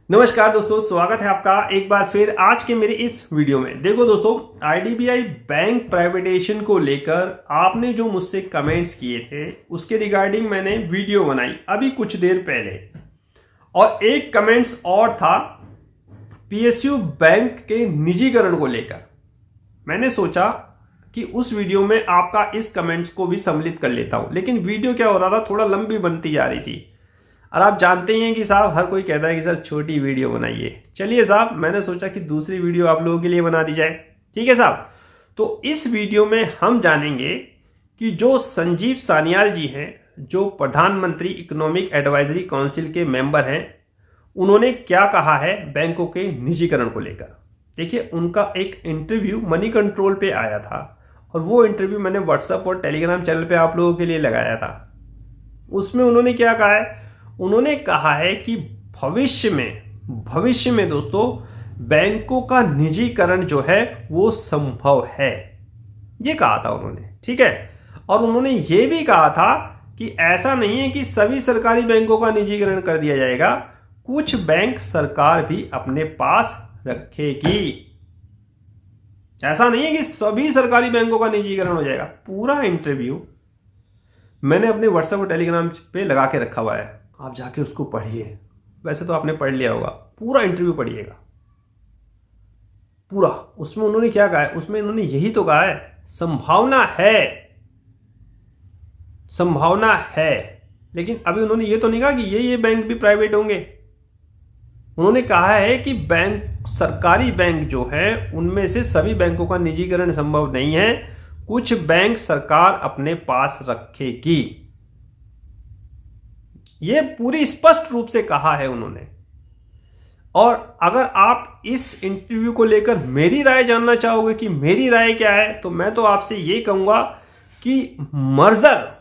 नमस्कार दोस्तों, स्वागत है आपका एक बार फिर आज के मेरे इस वीडियो में। देखो दोस्तों, आईडीबीआई बैंक प्राइवेटाइजेशन को लेकर आपने जो मुझसे कमेंट्स किए थे उसके रिगार्डिंग मैंने वीडियो बनाई अभी कुछ देर पहले। और एक कमेंट्स और था पीएसयू बैंक के निजीकरण को लेकर। मैंने सोचा कि उस वीडियो में आपका इस कमेंट्स को भी सम्मिलित कर लेता हूं, लेकिन वीडियो क्या हो रहा था, थोड़ा लंबी बनती जा रही थी। और आप जानते ही हैं कि साहब हर कोई कहता है कि सर छोटी वीडियो बनाइए। चलिए साहब, मैंने सोचा कि दूसरी वीडियो आप लोगों के लिए बना दी जाए। ठीक है साहब, तो इस वीडियो में हम जानेंगे कि जो संजीव सान्याल जी हैं, जो प्रधानमंत्री इकोनॉमिक एडवाइजरी काउंसिल के मेंबर हैं, उन्होंने क्या कहा है बैंकों के निजीकरण को लेकर। देखिए, उनका एक इंटरव्यू मनी कंट्रोल पे आया था और वो इंटरव्यू मैंने व्हाट्सएप और टेलीग्राम चैनल पे आप लोगों के लिए लगाया था। उसमें उन्होंने क्या कहा है, उन्होंने कहा है कि भविष्य में दोस्तों बैंकों का निजीकरण जो है वो संभव है, ये कहा था उन्होंने। ठीक है, और उन्होंने ये भी कहा था कि ऐसा नहीं है कि सभी सरकारी बैंकों का निजीकरण कर दिया जाएगा, कुछ बैंक सरकार भी अपने पास रखेगी। ऐसा नहीं है कि सभी सरकारी बैंकों का निजीकरण हो जाएगा। पूरा इंटरव्यू मैंने अपने व्हाट्सएप और टेलीग्राम पे लगा के रखा हुआ है, आप जाके उसको पढ़िए। वैसे तो आपने पढ़ लिया होगा, पूरा इंटरव्यू पढ़िएगा पूरा। उसमें उन्होंने क्या कहा है, उसमें उन्होंने यही तो कहा है, संभावना है। लेकिन अभी उन्होंने ये तो नहीं कहा कि ये बैंक भी प्राइवेट होंगे। उन्होंने कहा है कि बैंक, सरकारी बैंक जो है उनमें से सभी बैंकों का निजीकरण संभव नहीं है, कुछ बैंक सरकार अपने पास रखेगी। ये पूरी स्पष्ट रूप से कहा है उन्होंने। और अगर आप इस इंटरव्यू को लेकर मेरी राय जानना चाहोगे कि मेरी राय क्या है, तो मैं तो आपसे ये कहूंगा कि मर्जर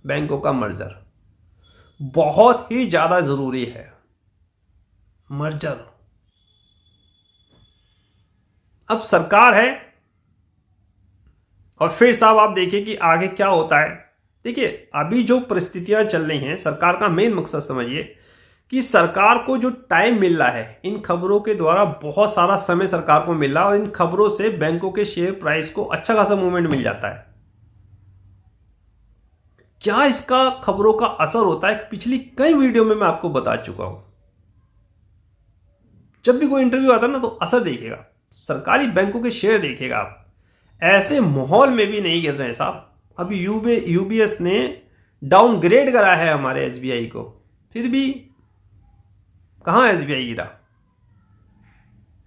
बैंकों का मर्जर बहुत ही ज्यादा जरूरी है। मर्जर, अब सरकार है और फिर साहब आप देखिए कि आगे क्या होता है। देखिए, अभी जो परिस्थितियां चल रही हैं, सरकार का मेन मकसद समझिए कि सरकार को जो टाइम मिल रहा है, इन खबरों के द्वारा बहुत सारा समय सरकार को मिल रहा है और इन खबरों से बैंकों के शेयर प्राइस को अच्छा खासा मूवमेंट मिल जाता है। क्या इसका खबरों का असर होता है, पिछली कई वीडियो में मैं आपको बता चुका हूं। जब भी कोई इंटरव्यू आता है ना, तो असर देखिएगा, सरकारी बैंकों के शेयर देखिएगा आप। ऐसे माहौल में भी नहीं गिर रहे हैं साहब। अभी यूबीएस ने डाउनग्रेड करा है हमारे एसबीआई को, फिर भी कहां एसबीआई गिरा।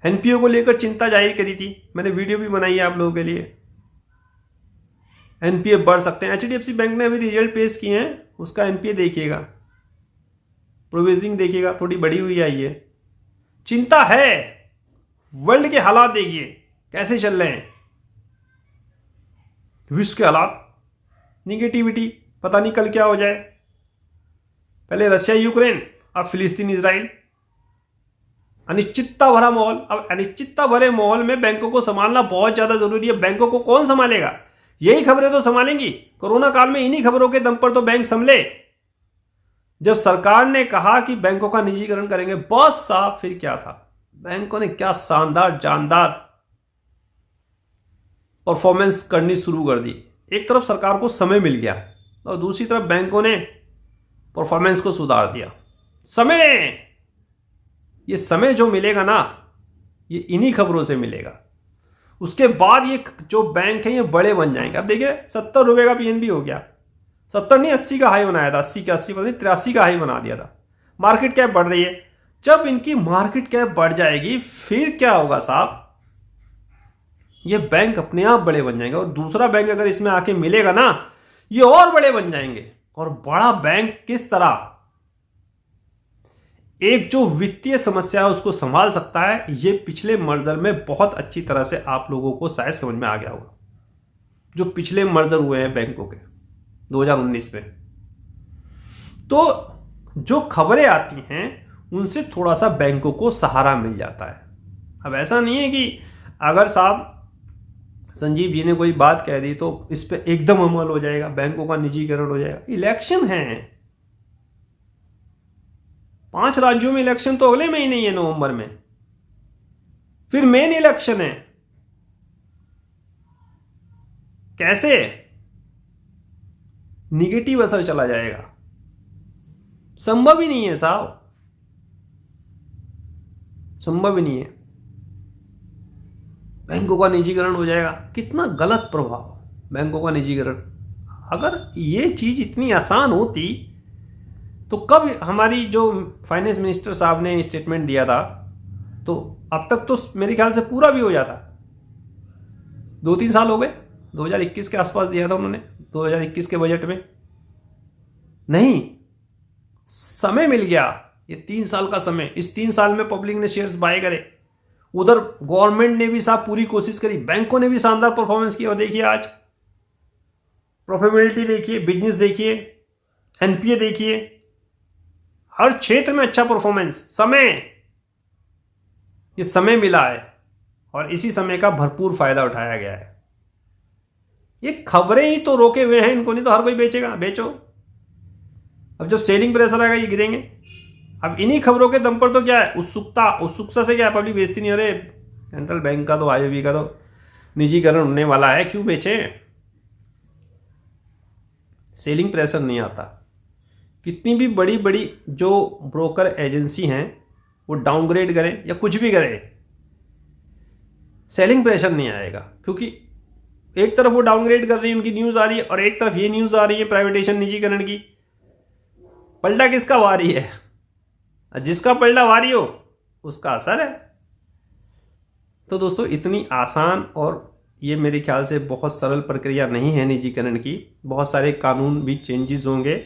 एनपीओ को लेकर चिंता जाहिर करी थी, मैंने वीडियो भी बनाई है आप लोगों के लिए। एनपीए बढ़ सकते हैं। एचडीएफसी बैंक ने अभी रिजल्ट पेश किए हैं, उसका एनपीए देखिएगा, प्रोविजनिंग देखिएगा, थोड़ी बढ़ी हुई आई है। चिंता है। वर्ल्ड के हालात देखिए कैसे चल रहे हैं, विश्व के हालात, निगेटिविटी, पता नहीं कल क्या हो जाए। पहले रशिया यूक्रेन, अब फिलिस्तीन इजराइल, अनिश्चितता भरा माहौल। अब अनिश्चितता भरे माहौल में बैंकों को संभालना बहुत ज्यादा जरूरी है। बैंकों को कौन संभालेगा, यही खबरें तो संभालेंगी। कोरोना काल में इन्हीं खबरों के दम पर तो बैंक संभले। जब सरकार ने कहा कि बैंकों का निजीकरण करेंगे, बस साहब फिर क्या था, बैंकों ने क्या शानदार जानदार परफॉर्मेंस करनी शुरू कर दी। एक तरफ सरकार को समय मिल गया और दूसरी तरफ बैंकों ने परफॉर्मेंस को सुधार दिया। ये समय जो मिलेगा ना, ये इन्हीं खबरों से मिलेगा। उसके बाद ये जो बैंक है ये बड़े बन जाएंगे। अब देखिए, 70 रुपए का पीएनबी हो गया, 70 नहीं 80 का हाई बनाया था, 80 का 80 पता नहीं 83 का हाई बना दिया था। मार्केट कैप बढ़ रही है। जब इनकी मार्केट कैप बढ़ जाएगी फिर क्या होगा साहब, ये बैंक अपने आप बड़े बन जाएंगे और दूसरा बैंक अगर इसमें आके मिलेगा ना, ये और बड़े बन जाएंगे। और बड़ा बैंक किस तरह एक जो वित्तीय समस्या है उसको संभाल सकता है, ये पिछले मर्जर में बहुत अच्छी तरह से आप लोगों को शायद समझ में आ गया होगा। जो पिछले मर्जर हुए हैं बैंकों के 2019 में, तो जो खबरें आती हैं उनसे थोड़ा सा बैंकों को सहारा मिल जाता है। अब ऐसा नहीं है कि अगर साहब संजीव जी ने कोई बात कह दी तो इस पे एकदम अमल हो जाएगा, बैंकों का निजीकरण हो जाएगा। इलेक्शन है, 5 राज्यों में इलेक्शन तो अगले महीने ही है, नवंबर में, फिर मेन इलेक्शन है। कैसे निगेटिव असर चला जाएगा? संभव ही नहीं है साहब, संभव ही नहीं है। बैंकों का निजीकरण हो जाएगा, कितना गलत प्रभाव बैंकों का निजीकरण। अगर ये चीज इतनी आसान होती तो कब हमारी जो फाइनेंस मिनिस्टर साहब ने स्टेटमेंट दिया था, तो अब तक तो मेरे ख्याल से पूरा भी हो जाता। 2-3 साल हो गए, 2021 के आसपास दिया था उन्होंने, 2021 के बजट में। नहीं, समय मिल गया, ये 3 साल का समय। इस 3 साल में पब्लिक ने शेयर्स बाय करे, उधर गवर्नमेंट ने भी साहब पूरी कोशिश करी, बैंकों ने भी शानदार परफॉर्मेंस किया। और देखिए आज प्रॉफिटेबिलिटी देखिए, बिजनेस देखिए, एनपीए देखिए, हर क्षेत्र में अच्छा परफॉर्मेंस। समय, ये समय मिला है और इसी समय का भरपूर फायदा उठाया गया है। ये खबरें ही तो रोके हुए हैं इनको, नहीं तो हर कोई बेचेगा, बेचो। अब जब सेलिंग प्रेशर आएगा ये गिरेंगे। अब इन्हीं खबरों के दम पर तो क्या है, उत्सुकता से क्या है, पब्लिक बेचती नहीं। अरे सेंट्रल बैंक का तो, आईओबी का तो निजीकरण होने वाला है, क्यों बेचे? सेलिंग प्रेशर नहीं आता। कितनी भी बड़ी बड़ी जो ब्रोकर एजेंसी हैं वो डाउनग्रेड करें या कुछ भी करें, सेलिंग प्रेशर नहीं आएगा। क्योंकि एक तरफ वो डाउनग्रेड कर रही है, उनकी न्यूज आ रही है, और एक तरफ ये न्यूज आ रही है प्राइवेटेशन, निजीकरण की। पलटा किसका वारी है? जिसका पलटा वारी हो उसका असर है। तो दोस्तों इतनी आसान और ये मेरे ख्याल से बहुत सरल प्रक्रिया नहीं है निजीकरण की। बहुत सारे कानून भी चेंजेस होंगे।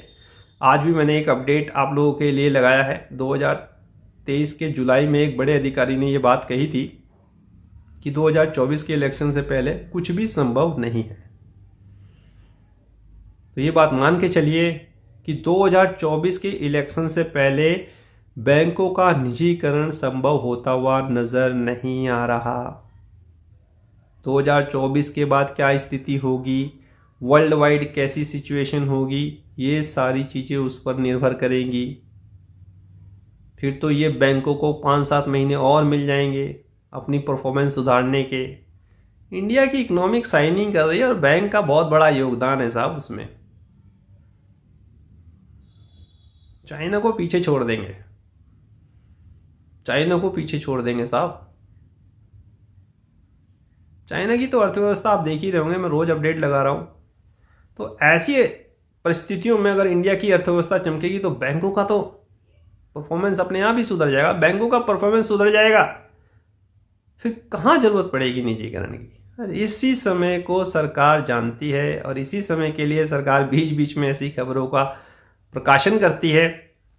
आज भी मैंने एक अपडेट आप लोगों के लिए लगाया है। 2023 के जुलाई में एक बड़े अधिकारी ने ये बात कही थी कि 2024 के इलेक्शन से पहले कुछ भी संभव नहीं है। तो ये बात मान के चलिए कि 2024 के इलेक्शन से पहले बैंकों का निजीकरण संभव होता हुआ नजर नहीं आ रहा। 2024 के बाद क्या स्थिति होगी, वर्ल्ड वाइड कैसी सिचुएशन होगी, ये सारी चीज़ें उस पर निर्भर करेंगी। फिर तो ये बैंकों को 5-7 महीने और मिल जाएंगे अपनी परफॉर्मेंस सुधारने के। इंडिया की इकोनॉमिक साइनिंग कर रही है और बैंक का बहुत बड़ा योगदान है साहब उसमें। चाइना को पीछे छोड़ देंगे, चाइना को पीछे छोड़ देंगे साहब। चाइना की तो अर्थव्यवस्था आप देख ही रहे होंगे, मैं रोज अपडेट लगा रहा हूं। तो ऐसी परिस्थितियों में अगर इंडिया की अर्थव्यवस्था चमकेगी तो बैंकों का तो परफॉर्मेंस अपने आप ही सुधर जाएगा। बैंकों का परफॉर्मेंस सुधर जाएगा, फिर कहां जरूरत पड़ेगी निजीकरण की। इसी समय को सरकार जानती है और इसी समय के लिए सरकार बीच बीच में ऐसी खबरों का प्रकाशन करती है।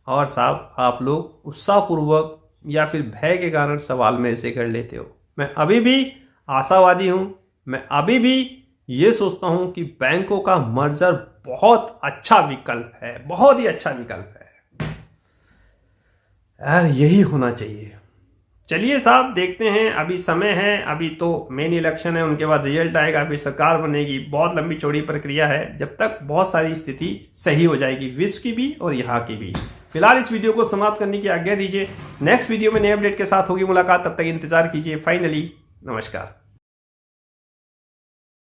और साहब आप लोग उत्साहपूर्वक या फिर भय के कारण सवाल मेरे से कर लेते हो। मैं अभी भी आशावादी हूं। मैं अभी भी ये सोचता हूं कि बैंकों का मर्जर बहुत अच्छा विकल्प है, बहुत ही अच्छा विकल्प है यार, यही होना चाहिए। चलिए साहब देखते हैं, अभी समय है, अभी तो मेन इलेक्शन है, उनके बाद रिजल्ट आएगा, फिर सरकार बनेगी। बहुत लंबी चौड़ी प्रक्रिया है, जब तक बहुत सारी स्थिति सही हो जाएगी, विश्व की भी और यहाँ की भी। फिलहाल इस वीडियो को समाप्त करने की आज्ञा दीजिए। नेक्स्ट वीडियो में नए अपडेट के साथ होगी मुलाकात, तब तक इंतजार कीजिए। फाइनली नमस्कार।